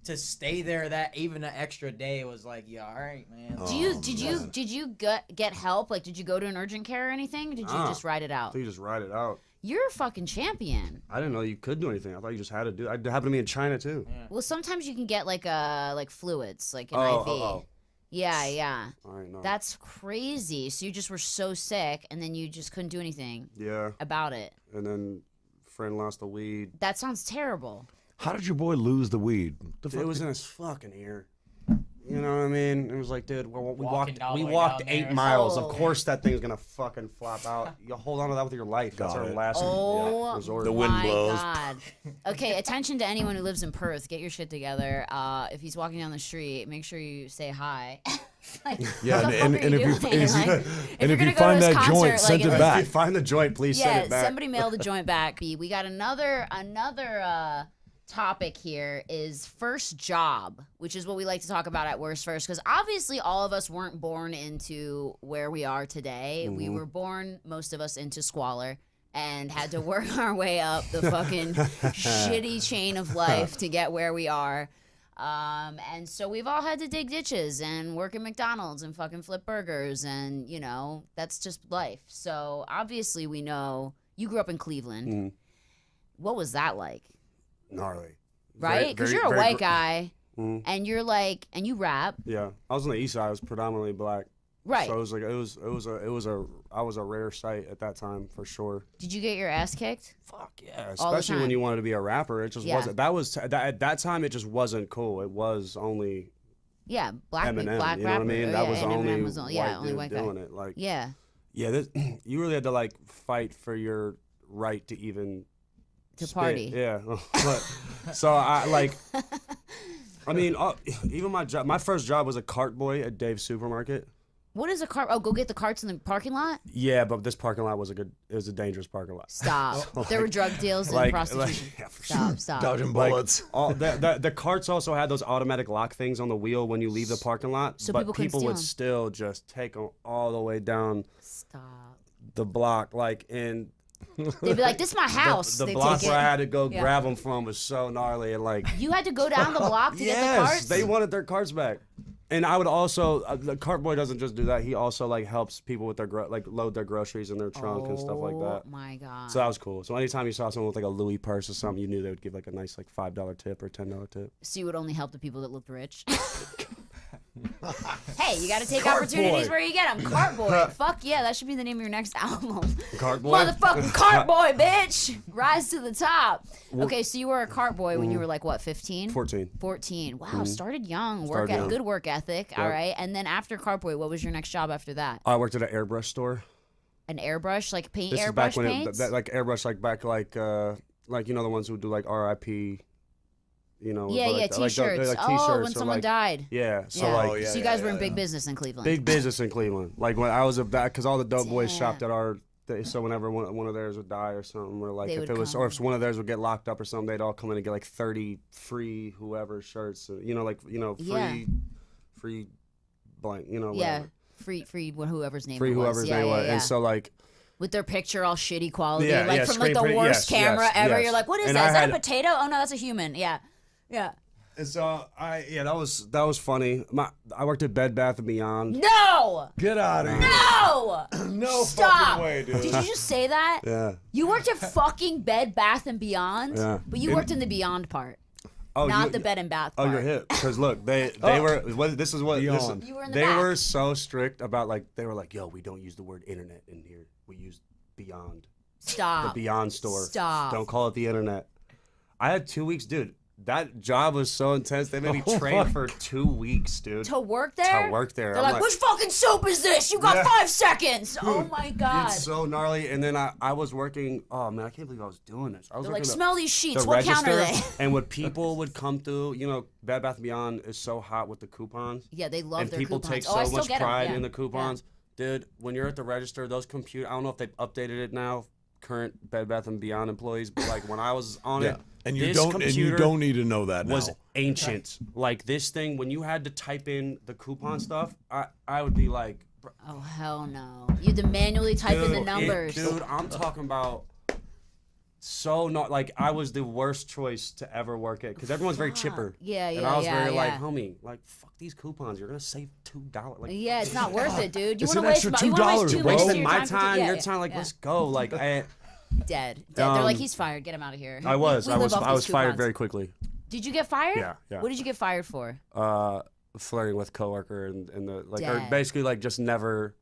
to stay there that even an extra day was like, yeah, all right, man. Did you get help? Like, did you go to an urgent care or anything? Did you Nah. just ride it out? So you just ride it out. You're a fucking champion. I didn't know you could do anything. I thought you just had to do. It happened to me in China too. Well, sometimes you can get like fluids, like an Oh, IV. oh. Yeah. All right, no. That's crazy. So you just were so sick, and then you just couldn't do anything Yeah, about it. and then friend lost the weed. That sounds terrible. How did your boy lose the weed? The fuck It was in his fucking ear. You know what I mean? It was like, dude, we Walking walked all the way 8 down there. miles. Oh. Of course, that thing's gonna fucking flop out. You hold on to that with your life. That's Got our it. last Oh resort. The wind my blows. God. Okay, attention to anyone who lives in Perth. Get your shit together. If he's walking down the street, make sure you say hi. Like, Yeah, what the and fuck are if you doing? Like, and you're if gonna you go to find this that concert, joint, like, send at it least- back. If you find the joint, please send Yeah, it back. somebody mail the joint back. We got another topic here is first job, which is what we like to talk about at Worst First, because obviously all of us weren't born into where we are today. We were born, most of us, into squalor and had to work our way up the fucking shitty chain of life to get where we are. And so we've all had to dig ditches and work at McDonald's and fucking flip burgers, and you know, that's just life. So obviously we know you grew up in Cleveland. What was that like? Gnarly. Right? Because you're a white guy, and you're like, and you rap, Yeah, I was on the east side. I was predominantly black. right? So it was like I was a rare sight at that time for sure. Did you get your ass kicked? Fuck yeah, All the especially time. when you wanted to be a rapper. It just Yeah. wasn't. That was at that time. It just wasn't cool. It was only Yeah, black Eminem. black you know what I rapper. mean? Oh, That yeah, was and only Eminem was white only dude white guy. doing it. Like Yeah, yeah, this, you really had to like fight for your right to even to spit. party. Yeah, but so I like. I mean, even my first job was a cart boy at Dave's Supermarket. What is a cart? Oh, go get the carts in the parking lot. Yeah, but this parking lot was it was a dangerous parking lot. Stop. There were drug deals and prostitution. yeah, for sure. Stop. Dodging Like, bullets. all the carts also had those automatic lock things on the wheel when you leave the parking lot, So but people couldn't steal would 'em. still just take them all the way down Stop. the block, like in They'd be like, "This is my house." the They block take where I it. had to go Yeah. grab them from was so gnarly and like. You had to go down the block to get the Yes, carts. they wanted their carts back. And I would also, the cart boy doesn't just do that. He also like helps people with their load their groceries in their trunk and stuff like that. Oh my god. So that was cool. So anytime you saw someone with like a Louis purse or something, you knew they would give like a nice like $5 tip or $10 tip. So you would only help the people that looked rich. Hey, you got to take Cart opportunities boy. where you get them. Cart boy. Fuck yeah, that should be the name of your next album. Cart boy. Motherfucking cart boy, bitch. Rise to the top. Okay, so you were a cart boy when you were like what, 15? 14. 14. Wow, started young. Started young. Good work ethic. All right. And then after cart boy, what was your next job after that? I worked at an airbrush store. An airbrush, like paint This is back airbrush when paints? like airbrush like you know the ones who do like RIP. You know. yeah, like, t-shirts. like Oh, t-shirts when or, someone like, died. Yeah. So Yeah. like Oh, yeah. So you guys were in big business in Cleveland. big business in Cleveland. Like when I was because all the dope boys Damn. shopped at our. So whenever one of theirs would die or something, or like They if would it was, come. or if one of theirs would get locked up or something, they'd all come in and get like 30 free whoever shirts, you know, like Yeah. free blank, you know, Yeah. whatever. Free whoever's name Free it was. whoever's Yeah, name yeah, was, yeah. and so like With their picture all shitty quality, Yeah, like yeah, from like screen the print, worst yes, camera yes, ever. yes. You're like, what is And that? I Is that had- a potato? Oh no, that's a human. Yeah. Yeah. And so that was funny. I worked at Bed Bath & Beyond. No! Get out of here. No! No Stop! fucking way, dude. Did you just say that? Yeah. You worked at fucking Bed Bath & Beyond? Yeah. But you worked in the Beyond part. Oh, Not the bed and bath part. Oh, you're hip. Because look, they were. This is what. Beyond. You were in the they back. were so strict about they were like, yo, we don't use the word internet in here. We use Beyond. Stop. The Beyond store. Stop. Don't call it the internet. I had 2 weeks, dude. That job was so intense. They made me train for 2 weeks, dude. To work there? To work there. They're I'm like, which fucking soap is this? You got Yeah. 5 seconds. Oh my God. It's so gnarly. And then I was working. Oh man, I can't believe I was doing this. I was They're like, working smell these sheets. the What count are register, they? and when people would come through, Bed Bath & Beyond is so hot with the coupons. Yeah, they love And their people coupons. take I so still much get 'em, pride yeah. in the coupons. Dude, when you're at the register, those I don't know if they've updated it now, current Bed Bath & Beyond employees, but like when I was on it, And you this don't computer need to know that now. was ancient. Like this thing, when you had to type in the coupon stuff, I would be like, Oh, hell no. You had to manually type in the dude, numbers. dude, I'm talking about I was the worst choice to ever work at because everyone's very chipper. Yeah, And yeah, I was yeah, very yeah. like, homie, like fuck these coupons. You're gonna save $2. Like, Yeah, it's not worth it, dude. You It's want to an waste extra you wanna $2, waste 2 bro. minutes of wasting your my time for time, yeah, your yeah, time. Like, yeah. let's go. Like, Dead. They're like, he's fired. Get him out of here. I was We live off I was these fired coupons. very quickly. Did you get fired? Yeah, yeah. What did you get fired for? Flirting with coworker and the or Dead. basically like just never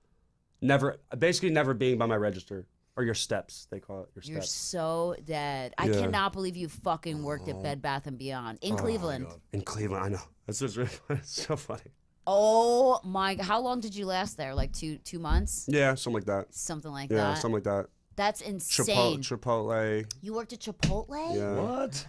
being by my register or your steps. They call it your You're steps. so dead. I Yeah. cannot believe you fucking worked at Bed Bath & Beyond in Cleveland. In Cleveland, I know. That's just really funny. It's so funny. Oh my! How long did you last there? Like two months? Yeah, something like that. Something like Yeah, that. something like that. That's insane. Chipotle. You worked at Chipotle? Yeah. What?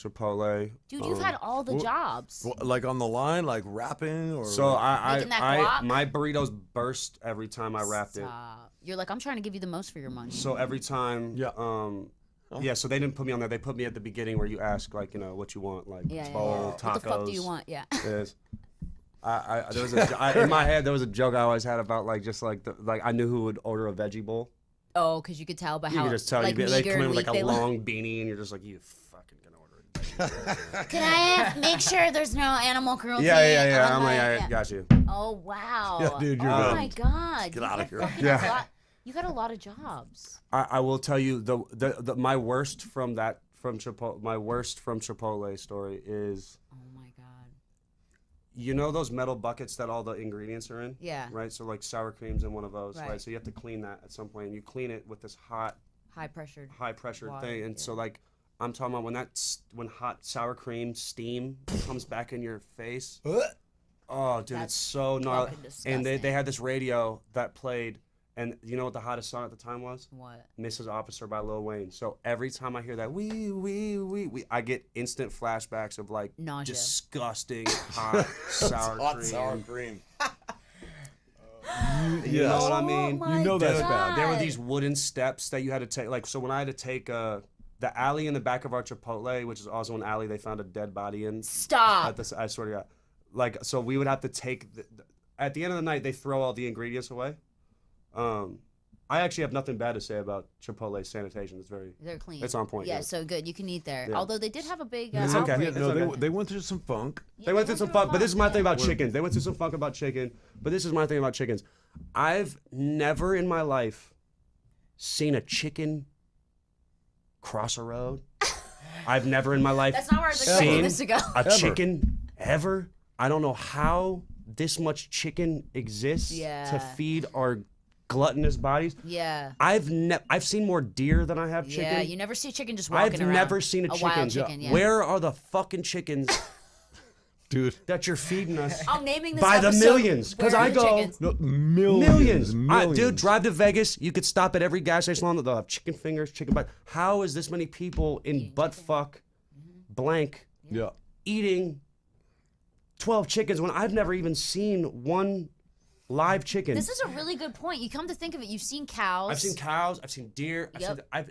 Chipotle. Dude, you've had all the jobs. Like on the line, like rapping or So Making that guac? my burritos burst every time I wrapped it. Stop. You're like, I'm trying to give you the most for your money. So every time, Yeah. yeah. So they didn't put me on there. They put me at the beginning where you ask like, what you want, like Yeah, yeah, bowl, yeah. tacos. What the fuck do you want? Yeah. Is there was in my head there was a joke I always had about like just like I knew who would order a veggie bowl. Oh, because you could tell by You how could just tell like they meager come in and with weak like they a look. long beanie and you're just like you fucking gonna order it. Can I make sure there's no animal cruelty? Yeah. on I'm my- like, I got you. Oh wow. Yeah, dude, you're oh good. my god. Get You outta got here. fucking Yeah. a lot- You got a lot of jobs. I will tell you the my worst from Chipotle, my worst from Chipotle story is, Oh my god. those metal buckets that all the ingredients are in? Yeah. Right? So like sour cream's in one of those, right? Right. So you have to clean that at some point and you clean it with this hot, High pressured. high pressure Water, thing. And yeah. so like, I'm talking about when hot sour cream steam comes back in your face. Oh, dude, That's it's so gnarly. fucking And they disgusting. had this radio that played, and you know what the hottest song at the time was? What? Mrs. Officer by Lil Wayne. So every time I hear that, wee, I get instant flashbacks of like Nausea. disgusting hot sour hot cream. sour cream. You know what I Oh mean? my You know that's Dude, bad. there were these wooden steps that you had to take. Like, so when I had to take the alley in the back of our Chipotle, which is also an alley they found a dead body in. Stop. I swear to God. Like, so we would have to take, at the end of the night, they throw all the ingredients away. I actually have nothing bad to say about Chipotle sanitation. It's very, They're clean. it's on point. Yeah, so good. You can eat there. Yeah. Although they did have a big It's okay. outbreak. No, okay. they went through some funk. Yeah, They went through some through a funk, but this is my lot, thing about yeah. chickens. They went through some funk about chicken, but this is my thing about chickens. I've never in my life seen a chicken cross a road. I've never in my life That's not where I was expecting seen this to go. a Ever. chicken ever. I don't know how this much chicken exists Yeah. to feed our gluttonous bodies. Yeah. I've seen more deer than I have chicken. Yeah, you never see a chicken just walking I've around. never seen a chicken. wild chicken, yeah. Where are the fucking chickens Dude. that you're feeding us? I'm naming this By the episode, millions, 'cause Where are I the go- chickens? No, millions. Dude, drive to Vegas. You could stop at every gas station on they'll have chicken fingers, chicken butt. How is this many people in butt fuck blank Yeah. eating 12 chickens when I've never even seen one live chicken? This is a really good point. You come to think of it, you've seen cows. I've seen cows. I've seen deer. Yep. I've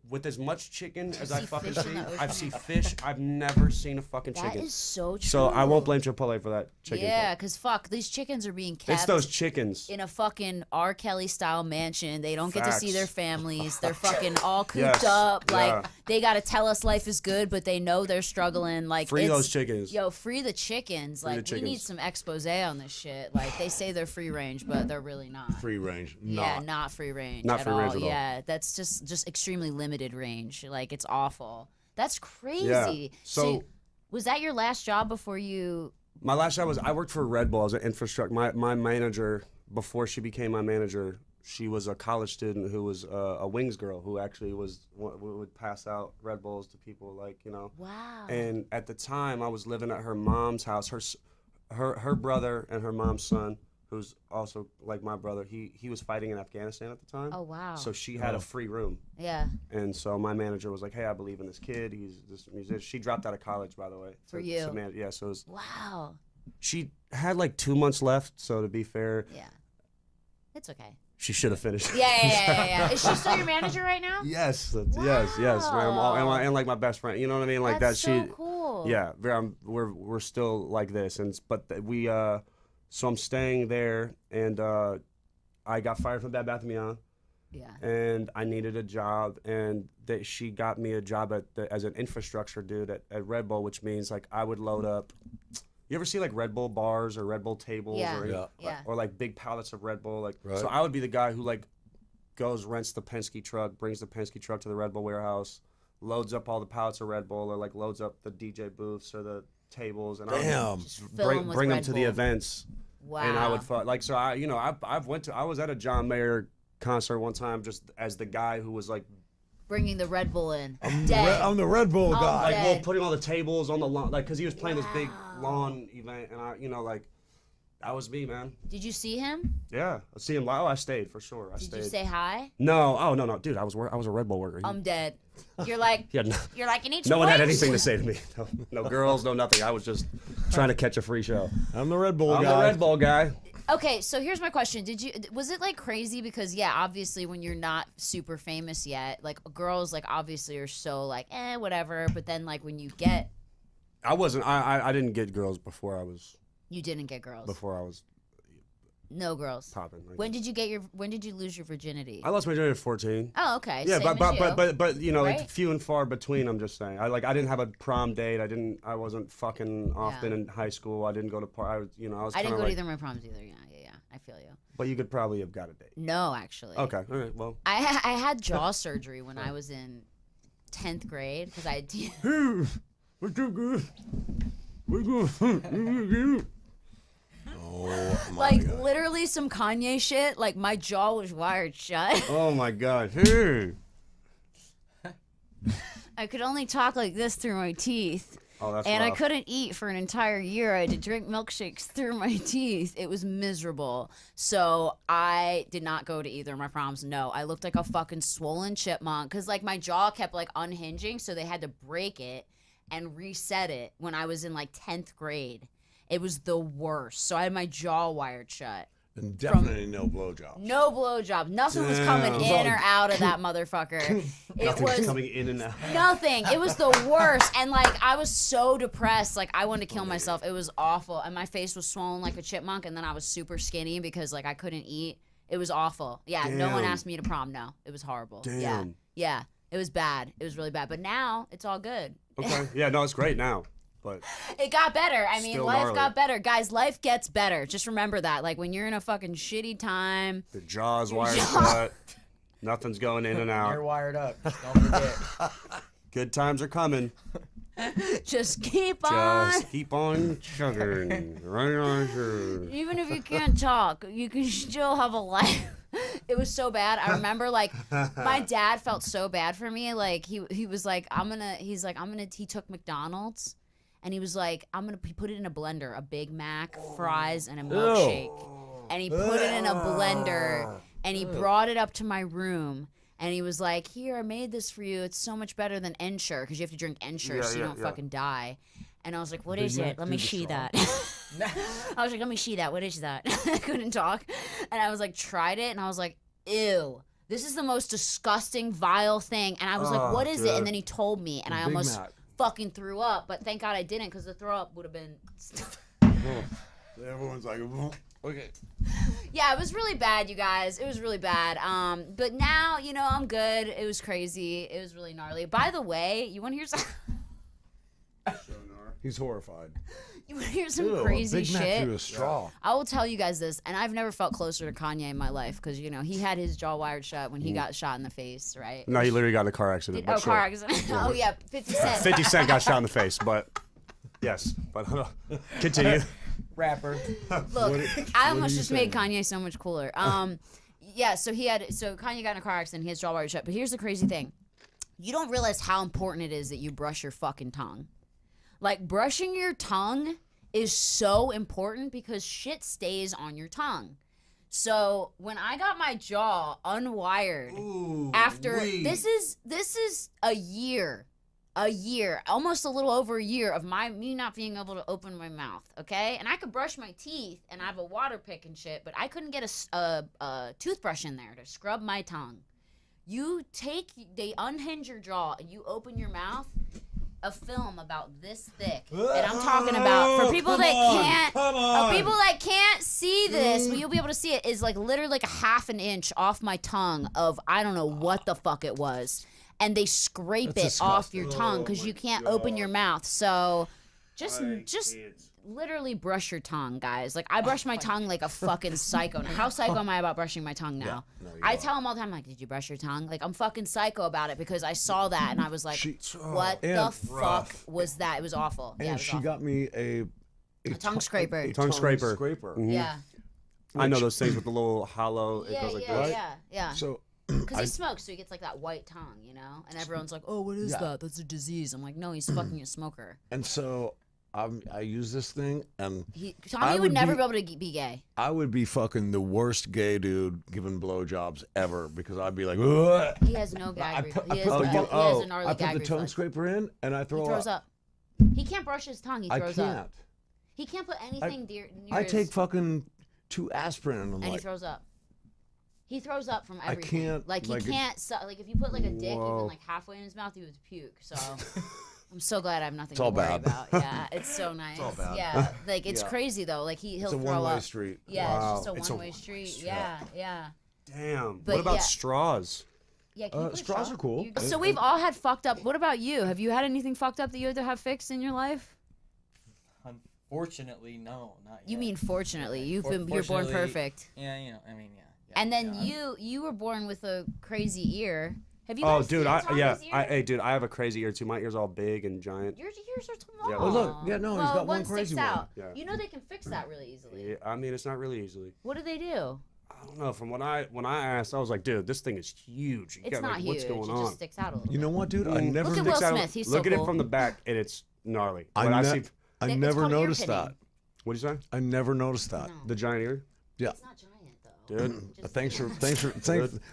with as much chicken as I see fucking fish in see, the ocean. I've seen fish. I've never seen a fucking That chicken. is so true. So I won't blame Chipotle for that chicken. Yeah, because fuck, these chickens are being It's kept those chickens. in a fucking R. Kelly style mansion. They don't get to see Facts. their families. They're fucking all cooped Yes, up. Like yeah. they gotta tell us life is good, but they know they're struggling. Like Free it's- those chickens. Yo, free the chickens. Free the Like we need chickens. some expose on this shit. Like they say they're free range, but they're really not. Free range. Yeah, not free range. Not at free range all. at all. Yeah, that's just extremely limited range. Like it's awful. That's crazy. Yeah. So- was that your last job before you? My last job was I worked for Red Bull as an infrastructure. My manager, before she became my manager, she was a college student who was a wings girl who actually would pass out Red Bulls to people, like, you know. Wow. And at the time, I was living at her mom's house. Her brother and her mom's son, who's also like my brother, he was fighting in Afghanistan at the time. Oh wow. So she had a free room. Yeah. And so my manager was like, hey, I believe in this kid. He's this musician. She dropped out of college, by the way. For you. Yeah, so it was, Wow. she had like 2 months left. So to be fair, Yeah. It's okay. she should have finished. Yeah. Is she still your manager right now? Yes, yes. Wow. And like my best friend, you know what I mean? Like That's that. so cool. Yeah, we're still like this, we so I'm staying there, and I got fired from Bed Bath & Beyond. Yeah. And I needed a job, and she got me a job as an infrastructure dude at Red Bull, which means like I would load up. You ever see like Red Bull bars or Red Bull tables or like big pallets of Red Bull? Like, Right. so I would be the guy who like goes, rents the Penske truck, brings the Penske truck to the Red Bull warehouse, loads up all the pallets of Red Bull, or like loads up the DJ booths or the tables, and I Damn. would Just fill 'em with bring them Red to the Bull. events. Wow. And I would like, so I was at a John Mayer concert one time just as the guy who was like bringing the Red Bull in. I'm Dead. the Red Bull Oh, guy. like dead. well putting all the tables on the lawn, like because he was playing this big lawn event, and I like that was me, man. Did you see him? Yeah, I see him live. Oh, I stayed for sure. I Did stayed. you say hi? No, no, dude, I was a Red Bull worker. I'm dead. You're like, Yeah, no, you need some no one had wings? anything to say to me. No girls, no nothing. I was just trying to catch a free show. I'm the Red Bull I'm guy. the Red Bull guy. Okay, so here's my question. Was it like crazy? Because yeah, obviously when you're not super famous yet, like girls like obviously are so like, whatever. But then like when you get, I didn't get girls before I was you didn't get girls. No girls. popping. Like, When did you lose your virginity? I lost my virginity at 14. Oh, okay. Yeah, same as you. but you know, Right? like few and far between. I'm just saying. I didn't have a prom date. I wasn't fucking often in high school. I didn't go to I was, you know, I was. I didn't kinda go like, to either of my proms either. Yeah. I feel you. But you could probably have got a date. No, actually. Okay, all right. Well, I had jaw surgery when I was in 10th grade because I did. what's too good? Oh my Like God. literally some Kanye shit. Like my jaw was wired shut. Oh my God. Hey. I could only talk like this through my teeth. Oh, that's And I rough. couldn't eat for an entire year. I had to drink milkshakes through my teeth. It was miserable. So I did not go to either of my proms. No, I looked like a fucking swollen chipmunk because like my jaw kept like unhinging. So they had to break it and reset it when I was in like 10th grade. It was the worst. So I had my jaw wired shut. And definitely no blowjobs. No blowjob. Nothing was coming in or out of that motherfucker. It Nothing's was coming in and out. nothing. It was the worst. And like I was so depressed. Like I wanted to kill myself. It was awful. And my face was swollen like a chipmunk. And then I was super skinny because like I couldn't eat. It was awful. Yeah. No one Damn. asked me to prom. No. It was horrible. Yeah. Damn. Yeah. It was bad. It was really bad. But now it's all good. Okay. Yeah. No, it's great now, but It got better. I mean, Still life gnarly. got better. Guys, life gets better. Just remember that. Like when you're in a fucking shitty time. the jaw's wired shut. Nothing's going in and You're out. wired up. Just don't forget. Good times are coming. Just keep on. Just keep on chugging. Right on, sure. Even if you can't talk, you can still have a life. It was so bad. I remember like my dad felt so bad for me. Like he was like, he took McDonald's and he was like, he put it in a blender, a Big Mac, fries, and a milkshake. And he put it in a blender and he brought it up to my room. And he was like, here, I made this for you. It's so much better than Ensure because you have to drink Ensure so you don't fucking die. And I was like, what is it? Let me see that. I was like, let me see that. What is that? I couldn't talk. And I was like, tried it. And I was like, ew. this is the most disgusting, vile thing. And I was like, what is it? And then he told me, and I Big almost Mac. fucking threw up. But thank God I didn't, because the throw up would have been... Everyone's like, okay. Yeah, it was really bad, you guys. It was really bad. But now, you know, I'm good. It was crazy. It was really gnarly. By the way, you want to hear some... He's horrified. You want to hear some Ew, crazy Big Mac shit? through a straw. I will tell you guys this, and I've never felt closer to Kanye in my life, because, you know, he had his jaw wired shut when he got shot in the face, right? No, he literally got in a car accident. But sure. Car accident. Oh, yeah, 50 Cent. 50 Cent got shot in the face, but yes. But continue. Rapper. Look, I almost just made Kanye so much cooler. Yeah, so Kanye got in a car accident. He has jaw wired shut. But here's the crazy thing: you don't realize how important it is that you brush your fucking tongue. Like, brushing your tongue is so important because shit stays on your tongue. So when I got my jaw unwired after this is a year, almost a little over a year of me not being able to open my mouth, okay? And I could brush my teeth and I have a water pick and shit, but I couldn't get a toothbrush in there to scrub my tongue. They unhinge your jaw and you open your mouth, a film about this thick, and I'm talking about for people that can't see this, but you'll be able to see it, is like literally like a half an inch off my tongue of I don't know what the fuck it was, and they scrape it off your tongue because you can't open your mouth. So just literally brush your tongue, guys. Like, I brush my tongue like a fucking psycho. How psycho am I about brushing my tongue now? Yeah, no, I tell them all the time, like, did you brush your tongue? Like, I'm fucking psycho about it because I saw that and I was like, what the fuck was that? It was awful. And yeah, it was she awful. got me a tongue scraper. A Tongue scraper. Mm-hmm. Yeah. I know those things with the little hollow. It goes like this. Yeah. So because he smokes, so he gets like that white tongue, you know? And everyone's like, oh, what is that? That's a disease. I'm like, no, he's fucking a smoker. And so I use this thing, and Tommy would never be able to be gay. I would be fucking the worst gay dude giving blowjobs ever because I'd be like, ugh. He has no gag reflex. He has a gnarly I gag put the tongue reflex. scraper in, and I He throw throws up. He can't brush his tongue. He throws up. He can't put anything near I his... take fucking 2 aspirin, and I'm and like, he throws up. He throws up from everything. can't, Like, he like, can't... Like, if you put, like, a dick even, like, halfway in his mouth, he would puke. So... I'm so glad I have nothing to worry about. Yeah, it's so nice. all bad. Yeah, like, it's crazy, though. Like, he'll it's a throw one-way up. street. Yeah, it's just a one-way street. Yeah. Damn. But what about yeah. straws? Yeah, can you put a straws straw? are cool. So we've all had fucked up... What about you? Have you had anything fucked up that you had to have fixed in your life? Unfortunately, no, not yet. You mean fortunately. You're born Fortunately, perfect. Yeah, you know, I mean, yeah. And then you were born with a crazy ear. Have you Oh, guys dude, seen Tommy's ear? hey, dude, I have a crazy ear too. My ear's all big and giant. Your ears are small. Yeah, Oh, look. Yeah, no, he's got one crazy sticks one. out. Yeah. You know they can fix that really easily. Yeah, I mean, it's not really easily. What do they do? I don't know. From when I asked, I was like, dude, this thing is huge. You It's got, not like, huge. what's going It on? just sticks out a little You know bit. what, dude? I never Look at Will Sticks out a- Smith. He's look so at cool. it from the back, and it's gnarly. I When I ne- see, I It's never called ear noticed pinning. that. what do you say? I never noticed that. No. The giant ear, Yeah. It's not giant though. dude. Just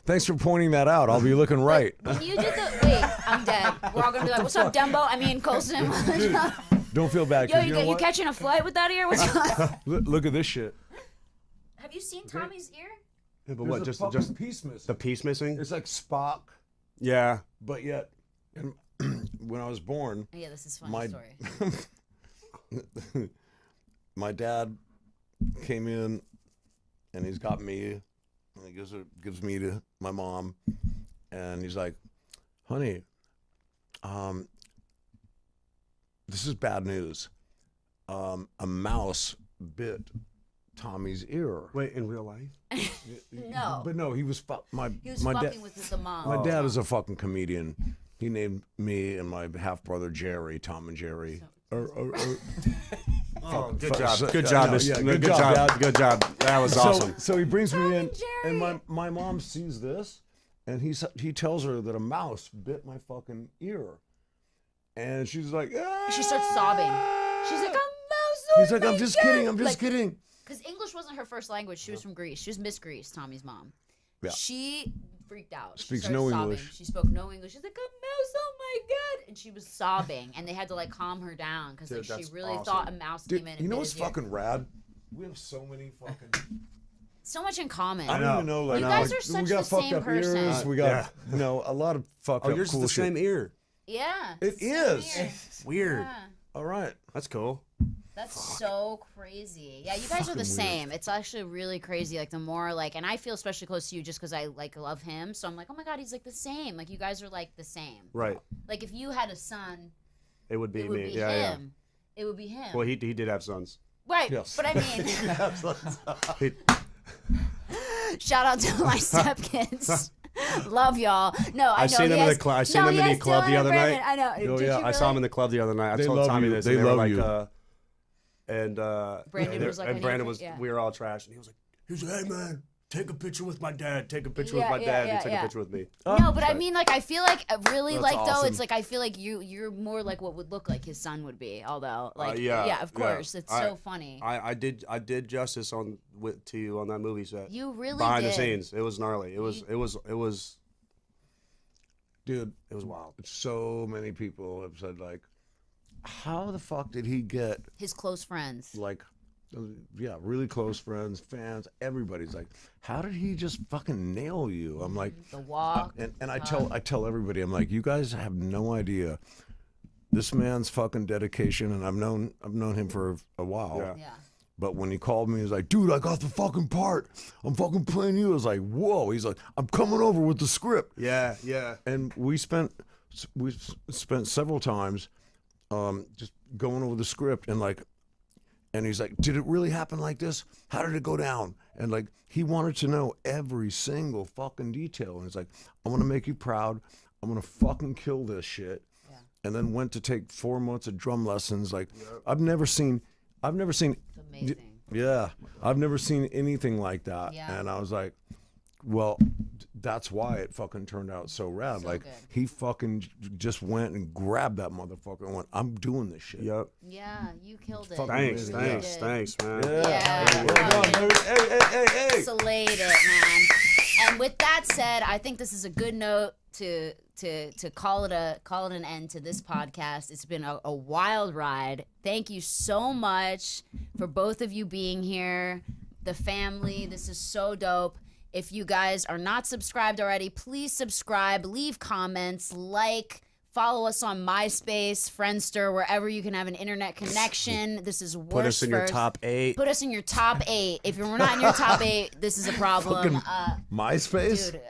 Thanks for pointing that out. I'll be looking right. When you did the wait, I'm dead. We're all gonna be like, "What's up, Dembo?" I mean, Colson. Don't feel bad. Yo, 'cause you know you what? catching a flight with that ear? What's going Look at this shit. Have you seen Tommy's ear? Yeah, but There's what? a Just fucking piece missing. the piece missing? It's like Spock, Yeah. but yet, when I was born, Yeah, this is a funny my story. my dad came in, and he's got me, and he gives me to my mom, and he's like, "Honey, this is bad news. A mouse bit Tommy's ear." Wait, in real life? No. But no, he was He was my fucking with the mom. My dad is a fucking comedian. He named me and my half brother Jerry, Tom and Jerry. Oh, good fuck, job. so- Good job. no, Miss- yeah, good good job, job. Dad. Good job. That was awesome. So he brings me in, Jerry. and my mom sees this, and he tells her that a mouse bit my fucking ear, and she's like, "Ah!" She starts sobbing. She's like, "A mouse." He's like, "I'm just kidding. I'm just kidding." Because English wasn't her first language. She was from Greece. She was Miss Greece, Tommy's mom. Yeah. She freaked out. She Speaks started no sobbing. English. She spoke no English. She's like, "A mouse, oh my God." And she was sobbing. And they had to like calm her down because like, Dude, she that's really awesome. thought a mouse Dude, came in and you know bit what's his ear. fucking rad? We have so many fucking So much in common. I don't even know. Like, You guys like, are such we got the same fucked up person. ears. We got you know a lot of fucked Oh, up yours cool is the shit. same ear. Yeah. It same is. here. Weird. Yeah. All right. That's cool. That's so crazy. Yeah, you guys are the same. It's actually really crazy. Like the more like, and I feel especially close to you just because I like love him. So I'm like, oh my god, he's like the same. Like you guys are like the same. Right. Like if you had a son, It would be it would me. be Yeah, him. It would be him. Well, he did have sons. Right. Yes. But I mean, He- shout out to my stepkids. Love y'all. No, I know. seen them in the club. I seen them in the club the other night. I know. Oh, Did yeah, you I saw really? him in the club the other night. I They told love Tommy you. this. They and were love like, you. Brandon was like, I and need Brandon to- was. yeah. We were all trash, and he was like, "Hey man, take a picture with my dad. Take a picture with Yeah, my yeah, dad." And yeah, he took yeah. a picture with me. No, but I mean, like, I feel like really, That's like, though, awesome. it's like I feel like you're more like what would look like his son would be. Although, like, yeah, of yeah. course, it's so funny. I did justice to you on that movie set. You really behind did. the scenes. It was gnarly. It was Dude, wild. so many people have said like, how the fuck did he get His close friends. like, yeah, really close friends, fans, everybody's like, how did he just fucking nail you? I'm like, The walk. and I tell everybody, I'm like, you guys have no idea this man's fucking dedication, and I've known him for a while. Yeah. Yeah. But when he called me, he was like, dude, I got the fucking part. I'm fucking playing you. I was like, whoa. He's like, I'm coming over with the script. Yeah, yeah. And we spent several times just going over the script and he's like, did it really happen like this? How did it go down? And like, he wanted to know every single fucking detail. And he's like, I want to make you proud. I'm going to fucking kill this shit. Yeah. And then went to take 4 months of drum lessons. Like, I've never seen, It's amazing. yeah, I've never seen anything like that. Yeah. And I was like, well, that's why it fucking turned out so rad. So like, good. he fucking just went and grabbed that motherfucker and went, I'm doing this shit. Yep. Yeah, you killed it. Thanks, You really thanks, did. thanks, man. Yeah. Well done, dude. Hey. Slayed it, man. And with that said, I think this is a good note to call it an end to this podcast. It's been a wild ride. Thank you so much for both of you being here. The family, this is so dope. If you guys are not subscribed already, please subscribe, leave comments, like, follow us on MySpace, Friendster, wherever you can have an internet connection. This is worse. Put us in your top 8. Put us in your top 8. If we're not in your top 8, this is a problem. Fucking MySpace? Dude,